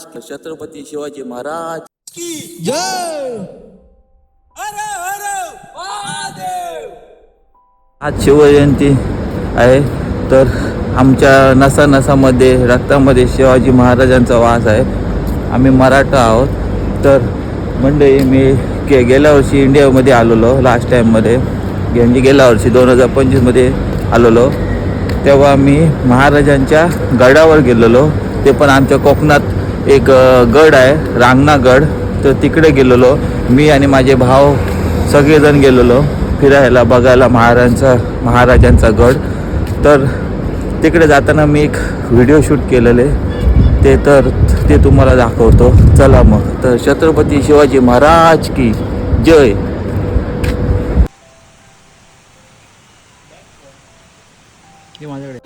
महाराष्ट्र छत्रपती शिवाजी महाराज की जय. हर हर महादेव. आज शिवजयंती आहे, तर आमच्या नसानसामध्ये रक्तामध्ये शिवाजी महाराजांचा वास आहे. आम्ही मराठा आहोत. तर मंडळी, मी गेल्या वर्षी इंडियामध्ये आलेलो लास्ट टाईममध्ये, म्हणजे गेल्या वर्षी 2025मध्ये आलेलो. तेव्हा मी महाराजांच्या गडावर गेलेलो. ते पण आमच्या कोकणात एक गड आहे, रांगणागड. तर तिकडे गेलेलो मी आणि माझे भाव सगळेजण गेलेलो फिरायला, बघायला महाराजांचा गड. तर तिकडे जाताना मी एक व्हिडिओ शूट केलेले, ते तुम्हाला दाखवतो. चला मग. तर छत्रपती शिवाजी महाराज की जय. माझ्याकडे